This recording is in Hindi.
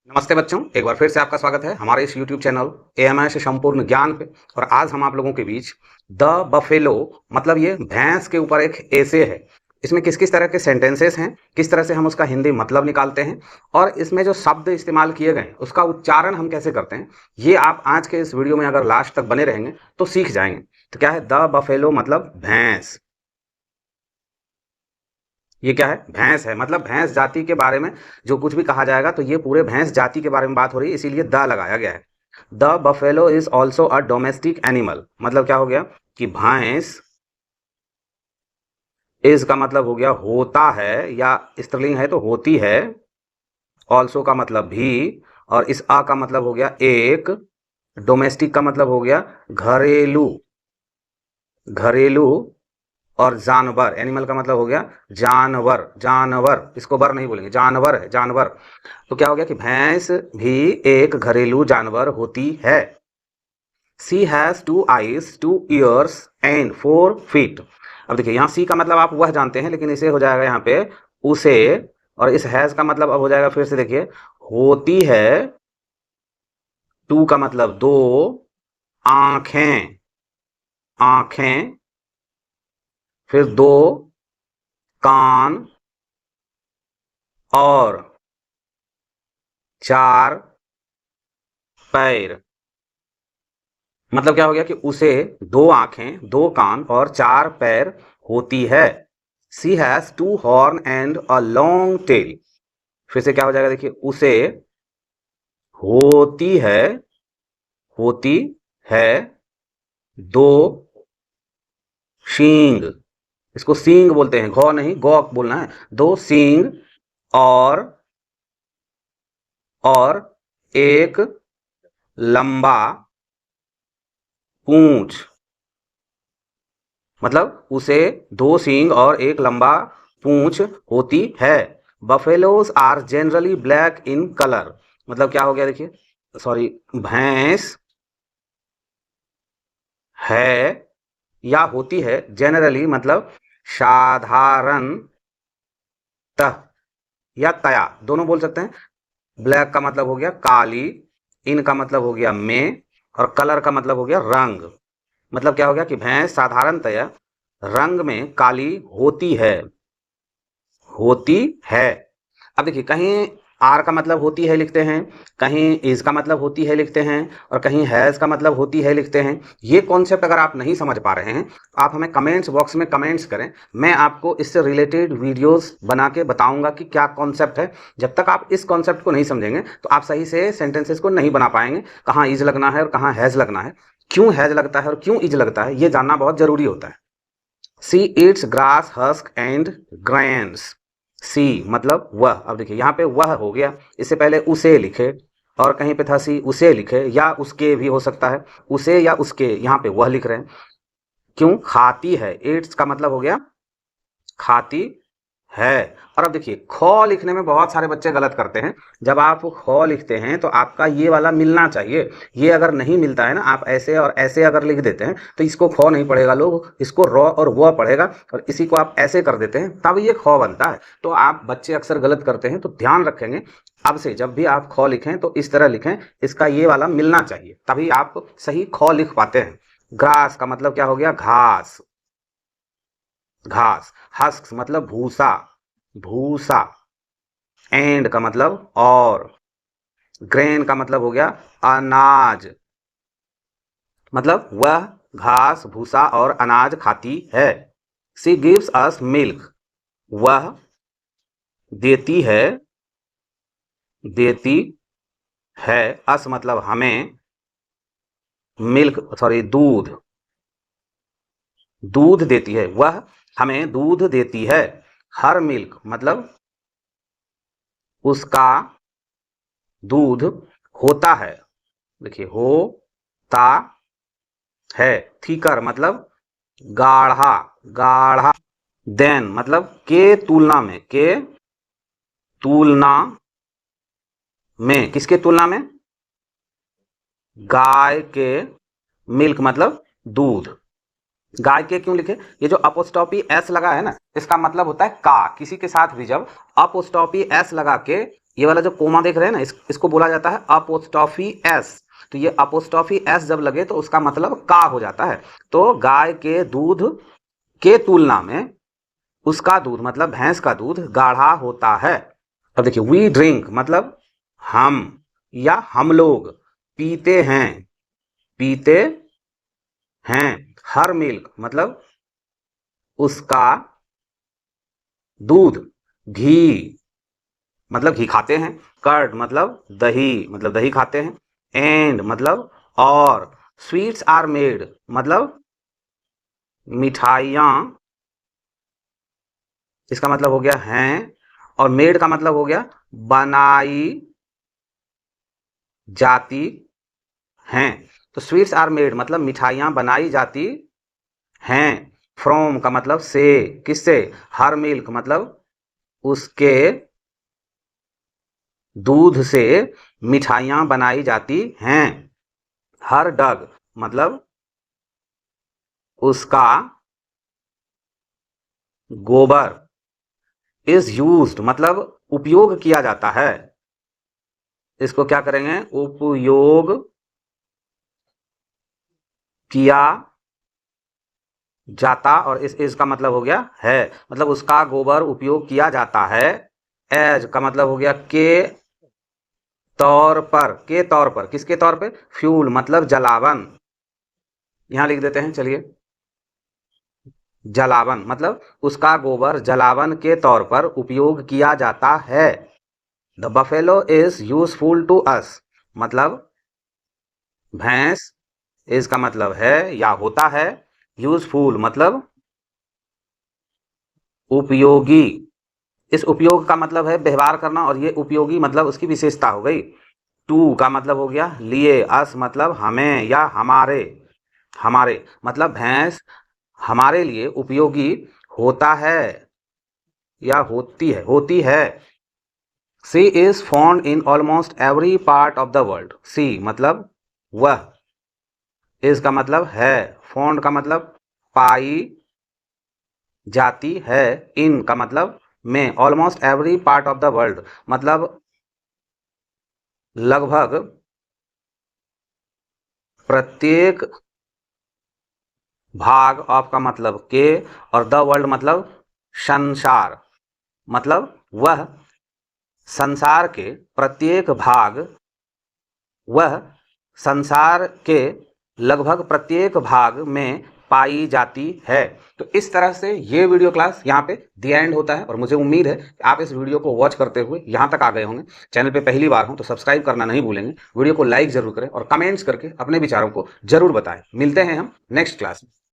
नमस्ते बच्चों, एक बार फिर से आपका स्वागत है हमारे इस YouTube चैनल AMI से संपूर्ण ज्ञान पे। और आज हम आप लोगों के बीच द बफेलो मतलब ये भैंस के ऊपर एक एसे है। इसमें किस किस तरह के सेंटेंसेस हैं, किस तरह से हम उसका हिंदी मतलब निकालते हैं और इसमें जो शब्द इस्तेमाल किए गए उसका उच्चारण हम कैसे करते हैं, ये आप आज के इस वीडियो में अगर लास्ट तक बने रहेंगे तो सीख जाएंगे। तो क्या है द बफेलो मतलब भैंस। ये क्या है? भैंस है, मतलब भैंस जाति के बारे में जो कुछ भी कहा जाएगा तो ये पूरे भैंस जाति के बारे में बात हो रही है, इसीलिए द लगाया गया है। The buffalo is also a domestic animal, मतलब क्या हो गया कि भैंस इज का मतलब हो गया होता है, या स्त्रीलिंग है तो होती है। ऑल्सो का मतलब भी, और इस आ का मतलब हो गया एक। डोमेस्टिक का मतलब हो गया घरेलू, घरेलू। और जानवर, एनिमल का मतलब हो गया जानवर, जानवर, इसको वर नहीं बोलेंगे, जानवर है, जानवर। तो क्या हो गया कि भैंस भी एक घरेलू जानवर होती है। She has 2 eyes, 2 ears and 4 feet। अब देखिए यहाँ सी का मतलब आप वह जानते हैं, लेकिन इसे हो जाएगा यहाँ पे उसे। और इस हैज का मतलब अब हो जाएगा फिर से देखिए होती है। टू का मतलब दो, आंखें, आंखें, फिर दो कान, और 4 पैर। मतलब क्या हो गया कि उसे 2 आंखें, 2 कान और 4 पैर होती है। She has 2 horn and a long tail. फिर से क्या हो जाएगा देखिए उसे होती है, होती है 2 सींग। इसको सींग बोलते हैं, घौ नहीं गौ बोलना है। 2 सींग और और एक लंबा पूंछ। मतलब उसे 2 सींग और एक लंबा पूंछ होती है। Buffaloes are generally black in colour. मतलब क्या हो गया देखिए, सॉरी, भैंस है या होती है जनरली मतलब साधारणतः, या तया दोनों बोल सकते हैं। ब्लैक का मतलब हो गया काली, इन का मतलब हो गया में, और कलर का मतलब हो गया रंग। मतलब क्या हो गया कि भैंस साधारणतया रंग में काली होती है, होती है। अब देखिए कहीं आर का मतलब होती है लिखते हैं, कहीं इज का मतलब होती है लिखते हैं, और कहीं हैज का मतलब होती है लिखते हैं। ये कॉन्सेप्ट अगर आप नहीं समझ पा रहे हैं तो आप हमें कमेंट्स बॉक्स में कमेंट्स करें, मैं आपको इससे रिलेटेड वीडियोस बना के बताऊंगा कि क्या कॉन्सेप्ट है। जब तक आप इस कॉन्सेप्ट को नहीं समझेंगे तो आप सही से सेंटेंसेस को नहीं बना पाएंगे, कहाँ इज लगना है और कहाँ हैज लगना है, क्यों हैज लगता है और क्यों इज लगता है, ये जानना बहुत जरूरी होता है। सी ईट्स ग्रास हस्क एंड ग्रैंड्स। सी मतलब वह। अब देखिए यहाँ पे वह हो गया, इससे पहले उसे लिखे, और कहीं पे था सी उसे लिखे, या उसके भी हो सकता है, उसे या उसके, यहाँ पे वह लिख रहे हैं। क्यों? खाती है, ईट्स का मतलब हो गया खाती है। और अब देखिए ख लिखने में बहुत सारे बच्चे गलत करते हैं। जब आप ख लिखते हैं तो आपका ये वाला मिलना चाहिए, ये अगर नहीं मिलता है ना, आप ऐसे और ऐसे अगर लिख देते हैं तो इसको ख नहीं पढ़ेगा, लोग इसको र और व पढ़ेगा, और इसी को आप ऐसे कर देते हैं तब ये ख बनता है। तो आप बच्चे अक्सर गलत करते हैं, तो ध्यान रखेंगे अब से जब भी आप ख लिखें तो इस तरह लिखें, इसका ये वाला मिलना चाहिए, तभी आप सही ख लिख पाते हैं। ग्रास का मतलब क्या हो गया घास, घास। हस्क मतलब भूसा, भूसा। एंड का मतलब और। ग्रेन का मतलब हो गया अनाज। मतलब वह घास भूसा और अनाज खाती है। सी गिव्स अस मिल्क। वह देती है, देती है। अस मतलब हमें, मिल्क सॉरी दूध, दूध देती है, वह हमें दूध देती है। हर मिल्क मतलब उसका दूध होता है। देखिए होता है। थीकर मतलब गाढ़ा, गाढ़ा। देन मतलब के तुलना में, के तुलना में, किसके तुलना में? गाय के। मिल्क मतलब दूध। गाय के क्यों लिखे? ये जो अपोस्टॉपी एस लगा है ना, इसका मतलब होता है का। किसी के साथ भी जब अपोस्टॉपी एस लगा के ये वाला जो कोमा देख रहे हैं ना, इसको बोला जाता है अपोस्ट्रोफी एस। तो ये अपोस्ट्रोफी एस जब लगे तो उसका मतलब का हो जाता है। तो गाय के दूध के तुलना में उसका दूध मतलब भैंस का दूध गाढ़ा होता है। अब देखिए, वी ड्रिंक मतलब हम या हम लोग पीते हैं, पीते हैं। हर मिल्क मतलब उसका दूध। घी मतलब घी खाते हैं। कर्ड मतलब दही खाते हैं। एंड मतलब और। स्वीट्स आर मेड मतलब मिठाइयाँ, इसका मतलब हो गया हैं, और मेड का मतलब हो गया बनाई जाती हैं। तो स्वीट्स आर मेड मतलब मिठाइयाँ बनाई जाती हैं। फ्रॉम का मतलब से, किससे? हर मिल्क मतलब उसके दूध से मिठाइयाँ बनाई जाती हैं। हर डग मतलब उसका गोबर। इज यूज्ड मतलब उपयोग किया जाता है। इसको क्या करेंगे? उपयोग किया जाता, और इस का मतलब हो गया है, मतलब उसका गोबर उपयोग किया जाता है। एज का मतलब हो गया के तौर पर, के तौर पर, किसके तौर पे? फ्यूल मतलब जलावन। यहां लिख देते हैं, चलिए। जलावन मतलब उसका गोबर जलावन के तौर पर उपयोग किया जाता है। The buffalo is useful to us मतलब भैंस, इसका मतलब है या होता है। यूजफुल मतलब उपयोगी। इस उपयोग का मतलब है व्यवहार करना, और ये उपयोगी मतलब उसकी विशेषता हो गई। टू का मतलब हो गया लिए। अस मतलब हमें या हमारे। हमारे मतलब भैंस हमारे लिए उपयोगी होता है या होती है। She is found in almost every part of the world. She मतलब वह। इसका मतलब है। फाउंड का मतलब पाई जाती है। इन का मतलब में। Almost every part of the world मतलब लगभग प्रत्येक भाग। ऑफ का मतलब के, और द वर्ल्ड मतलब संसार। मतलब वह संसार के प्रत्येक भाग, वह संसार के लगभग प्रत्येक भाग में पाई जाती है। तो इस तरह से ये वीडियो क्लास यहाँ पे दी एंड होता है, और मुझे उम्मीद है कि आप इस वीडियो को वॉच करते हुए यहाँ तक आ गए होंगे। चैनल पे पहली बार हो तो सब्सक्राइब करना नहीं भूलेंगे, वीडियो को लाइक जरूर करें, और कमेंट्स करके अपने विचारों को जरूर बताएं। मिलते हैं हम नेक्स्ट क्लास में।